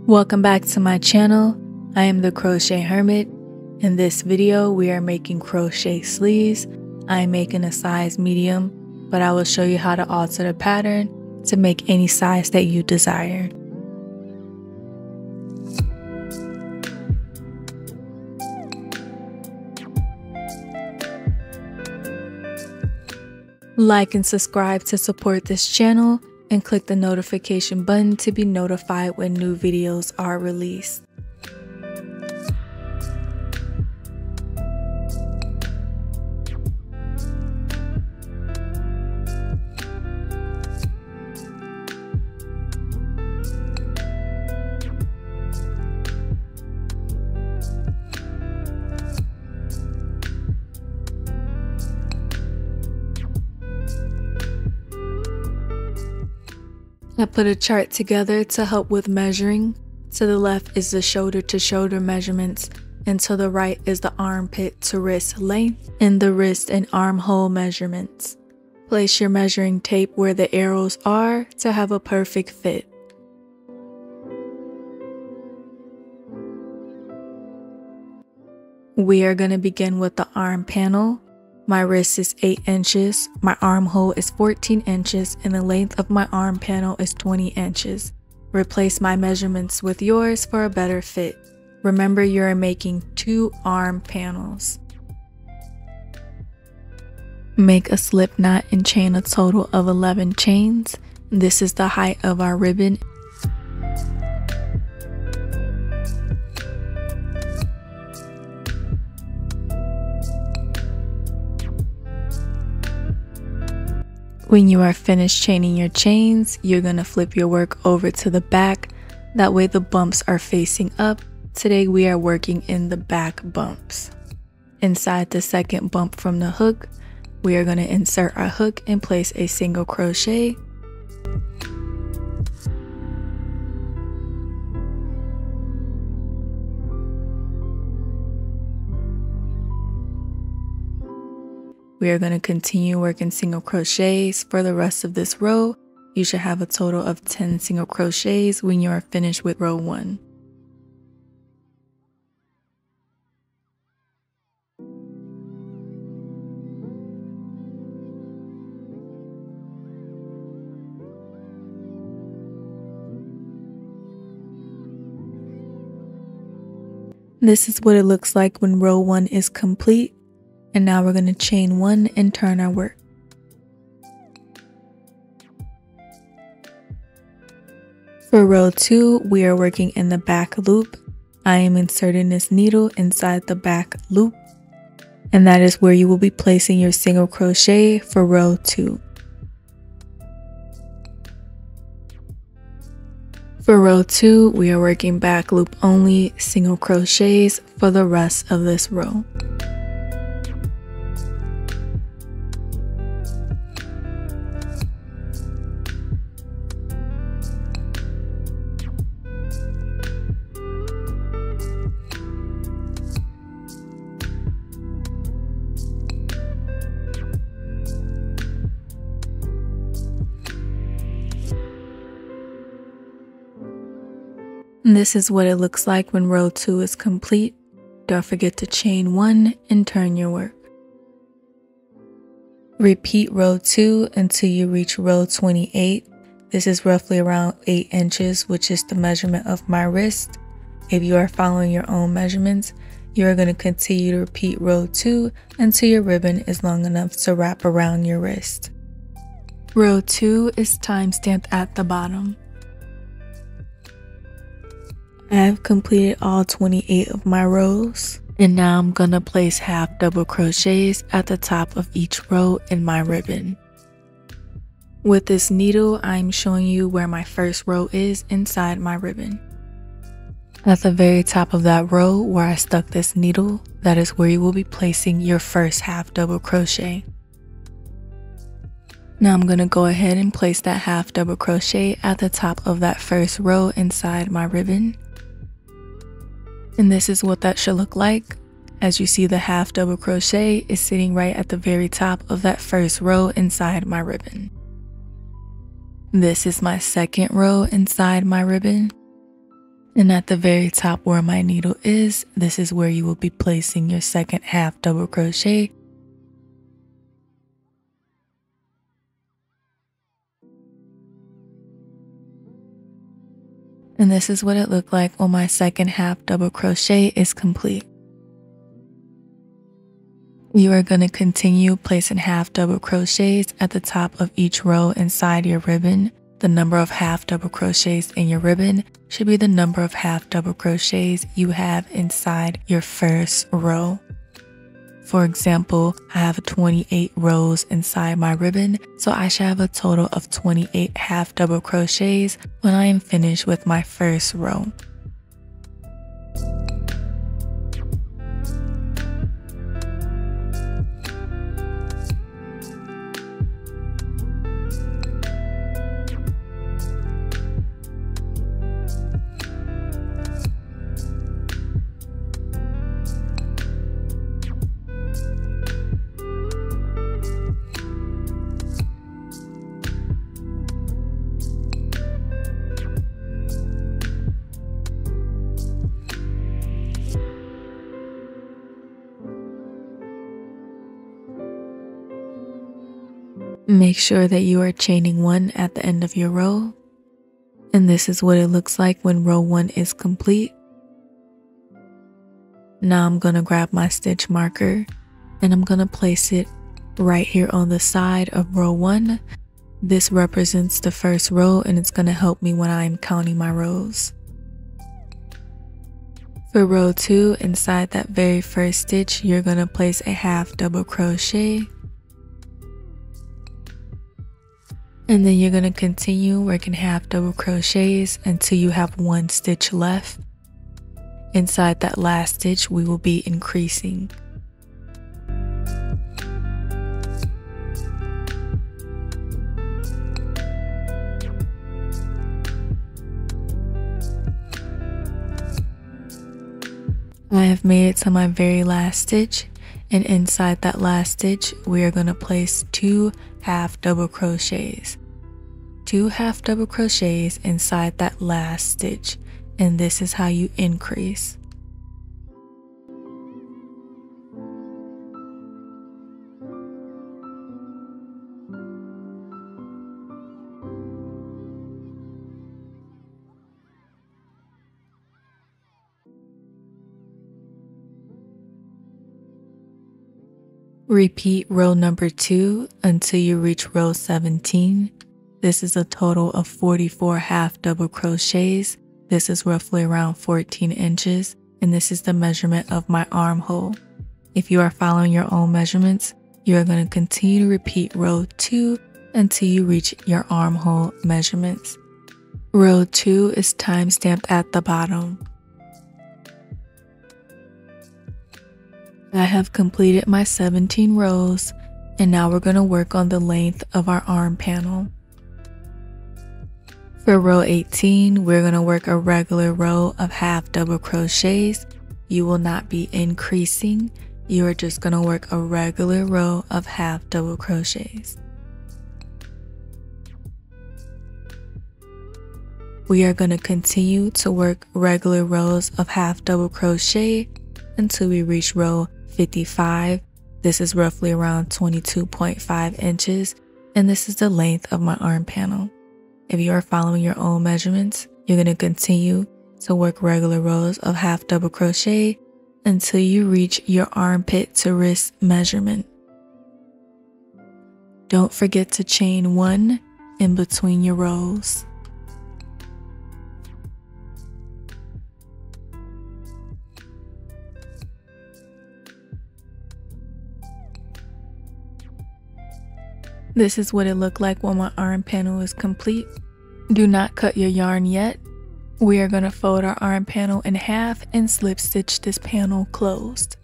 Welcome back to my channel. I am the Crochet Hermit. In this video we are making crochet sleeves. I am making a size medium, but I will show you how to alter the pattern to make any size that you desire. Like and subscribe to support this channel, and click the notification button to be notified when new videos are released. I put a chart together to help with measuring. To the left is the shoulder to shoulder measurements, and to the right is the armpit to wrist length and the wrist and armhole measurements. Place your measuring tape where the arrows are to have a perfect fit. We are going to begin with the arm panel. My wrist is 8 inches, my armhole is 14 inches, and the length of my arm panel is 20 inches. Replace my measurements with yours for a better fit. Remember, you are making 2 arm panels. Make a slip knot and chain a total of 11 chains. This is the height of our ribbon. When you are finished chaining your chains, you're going to flip your work over to the back. That way the bumps are facing up. Today we are working in the back bumps. Inside the second bump from the hook, we are going to insert our hook and place a single crochet. We are going to continue working single crochets for the rest of this row. You should have a total of 10 single crochets when you are finished with row 1. This is what it looks like when row 1 is complete. And now we're going to chain 1 and turn our work. For row 2, we are working in the back loop. I am inserting this needle inside the back loop, and that is where you will be placing your single crochet for row 2. For row 2, we are working back loop only, single crochets for the rest of this row. This is what it looks like when row 2 is complete. Don't forget to chain 1 and turn your work. Repeat row 2 until you reach row 28. This is roughly around 8 inches, which is the measurement of my wrist. If you are following your own measurements, you are going to continue to repeat row 2 until your ribbon is long enough to wrap around your wrist. Row 2 is time-stamped at the bottom. I have completed all 28 of my rows, and now I'm going to place half double crochets at the top of each row in my ribbon. With this needle, I'm showing you where my first row is inside my ribbon. At the very top of that row where I stuck this needle, that is where you will be placing your first half double crochet. Now I'm going to go ahead and place that half double crochet at the top of that first row inside my ribbon. And this is what that should look like. As you see, the half double crochet is sitting right at the very top of that first row inside my ribbon. This is my second row inside my ribbon. And at the very top where my needle is, this is where you will be placing your second half double crochet. And this is what it looked like when my second half double crochet is complete. You are going to continue placing half double crochets at the top of each row inside your ribbon. The number of half double crochets in your ribbon should be the number of half double crochets you have inside your first row. For example, I have 28 rows inside my ribbon, so I should have a total of 28 half double crochets when I am finished with my first row. Make sure that you are chaining 1 at the end of your row. And this is what it looks like when row 1 is complete. Now I'm going to grab my stitch marker and I'm going to place it right here on the side of row 1. This represents the first row and it's going to help me when I'm counting my rows. For row 2, inside that very first stitch, you're going to place a half double crochet. And then you're going to continue working half double crochets until you have 1 stitch left. Inside that last stitch, we will be increasing. I have made it to my very last stitch, and inside that last stitch, we are going to place 2 half double crochets. 2 half double crochets inside that last stitch, and this is how you increase. Repeat row number 2 until you reach row 17. This is a total of 44 half double crochets. This is roughly around 14 inches, and this is the measurement of my armhole. If you are following your own measurements, you are going to continue to repeat row 2 until you reach your armhole measurements. Row 2 is time stamped at the bottom. I have completed my 17 rows, and now we're going to work on the length of our arm panel. For row 18, we're going to work a regular row of half double crochets. You will not be increasing. You are just going to work a regular row of half double crochets. We are going to continue to work regular rows of half double crochet until we reach row 55. This is roughly around 22.5 inches, and this is the length of my arm panel. If you are following your own measurements, you're going to continue to work regular rows of half double crochet until you reach your armpit to wrist measurement. Don't forget to chain 1 in between your rows. This is what it looked like when my arm panel is complete. Do not cut your yarn yet. We are going to fold our arm panel in half and slip stitch this panel closed.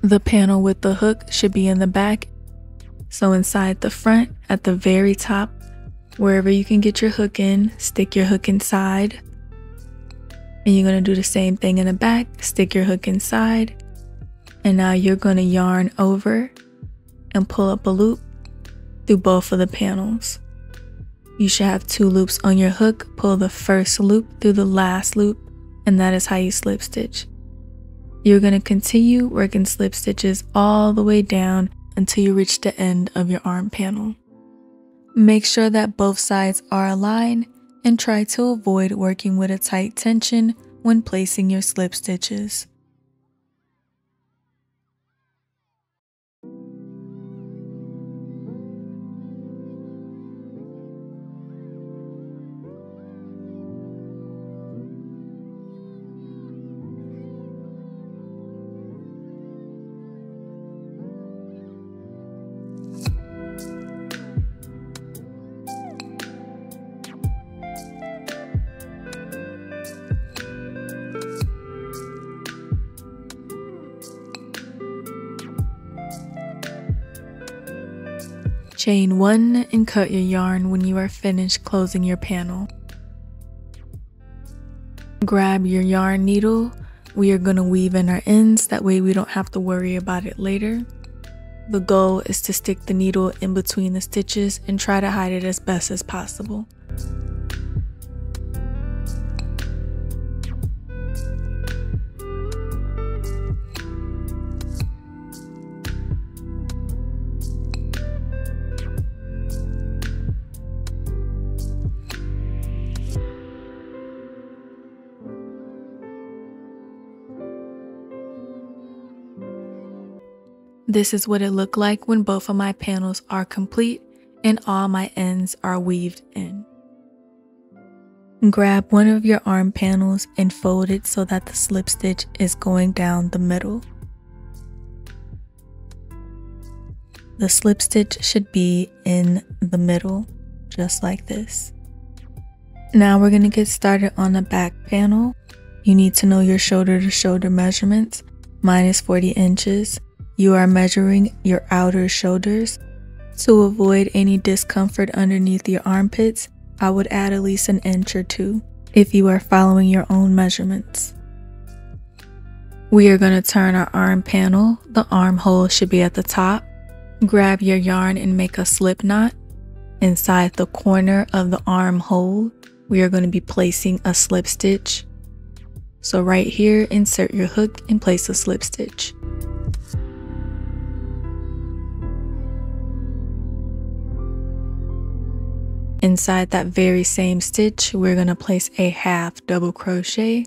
The panel with the hook should be in the back. So inside the front, at the very top, wherever you can get your hook in, stick your hook inside. And you're going to do the same thing in the back, stick your hook inside. And now you're going to yarn over and pull up a loop through both of the panels. You should have 2 loops on your hook. Pull the first loop through the last loop, and that is how you slip stitch. You're going to continue working slip stitches all the way down until you reach the end of your arm panel. Make sure that both sides are aligned and try to avoid working with a tight tension when placing your slip stitches. Chain 1 and cut your yarn when you are finished closing your panel. Grab your yarn needle. We are going to weave in our ends, that way we don't have to worry about it later. The goal is to stick the needle in between the stitches and try to hide it as best as possible. This is what it looked like when both of my panels are complete and all my ends are weaved in. Grab one of your arm panels and fold it so that the slip stitch is going down the middle. The slip stitch should be in the middle, just like this. Now we're going to get started on the back panel. You need to know your shoulder to shoulder measurements. Mine is 40 inches. You are measuring your outer shoulders. To avoid any discomfort underneath your armpits, I would add at least 1 inch or 2 if you are following your own measurements. We are going to turn our arm panel. The armhole should be at the top. Grab your yarn and make a slip knot. Inside the corner of the armhole, we are going to be placing a slip stitch. So right here, insert your hook and place a slip stitch. Inside that very same stitch, we're going to place a half double crochet.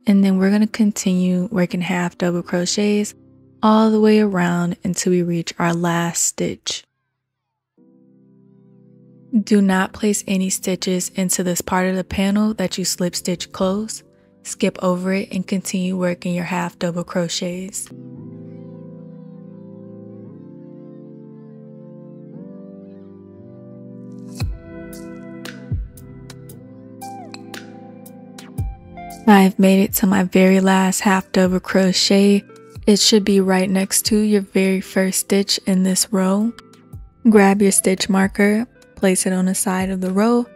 And then we're going to continue working half double crochets all the way around until we reach our last stitch. Do not place any stitches into this part of the panel that you slip stitch close. Skip over it and continue working your half double crochets. I've made it to my very last half double crochet. It should be right next to your very first stitch in this row. Grab your stitch marker, place it on the side of the row.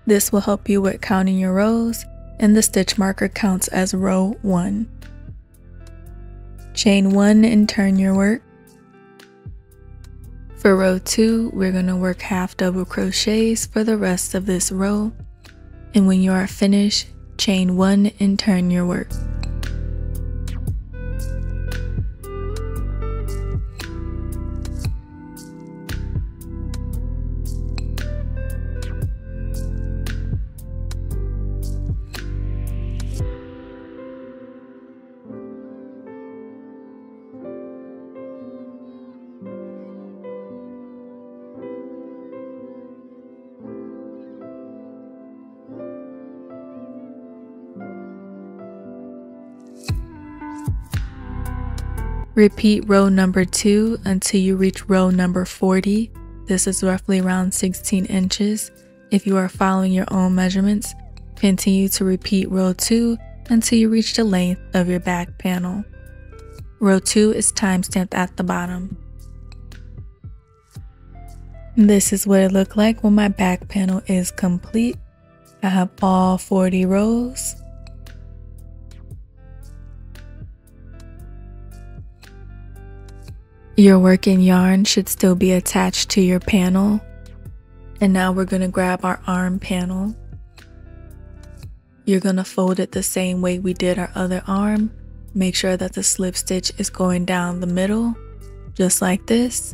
This will help you with counting your rows, and the stitch marker counts as row 1. Chain 1 and turn your work. For row 2, we're going to work half double crochets for the rest of this row. And when you are finished, chain 1 and turn your work. Repeat row number 2 until you reach row number 40. This is roughly around 16 inches. If you are following your own measurements, continue to repeat row 2 until you reach the length of your back panel. Row 2 is timestamped at the bottom. This is what it looked like when my back panel is complete. I have all 40 rows. Your working yarn should still be attached to your panel. And now we're going to grab our arm panel. You're going to fold it the same way we did our other arm. Make sure that the slip stitch is going down the middle, just like this.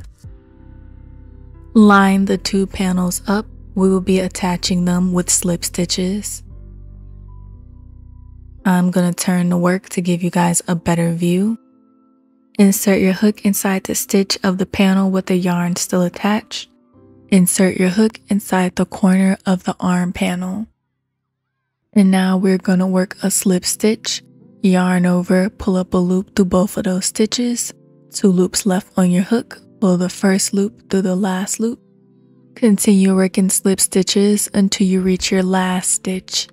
Line the two panels up. We will be attaching them with slip stitches. I'm going to turn the work to give you guys a better view. Insert your hook inside the stitch of the panel with the yarn still attached. Insert your hook inside the corner of the arm panel. And now we're going to work a slip stitch. Yarn over, pull up a loop through both of those stitches. 2 loops left on your hook. Pull the first loop through the last loop. Continue working slip stitches until you reach your last stitch.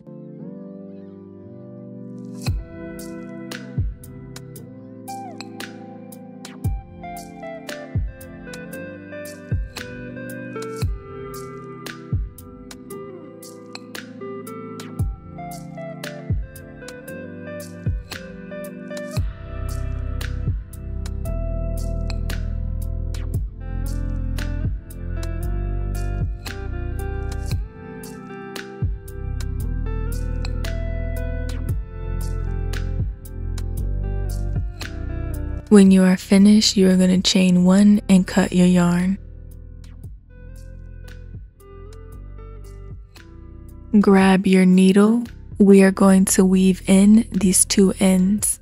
When you are finished, you are going to chain 1 and cut your yarn. Grab your needle. We are going to weave in these 2 ends.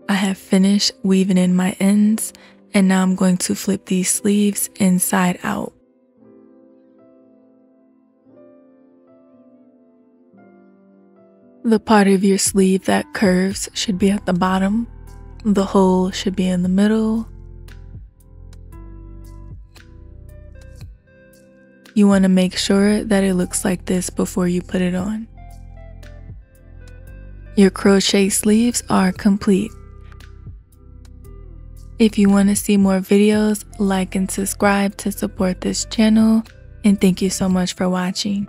I have finished weaving in my ends, and now I'm going to flip these sleeves inside out. The part of your sleeve that curves should be at the bottom. The hole should be in the middle. You want to make sure that it looks like this before you put it on. Your crochet sleeves are complete. If you want to see more videos, like and subscribe to support this channel, and thank you so much for watching.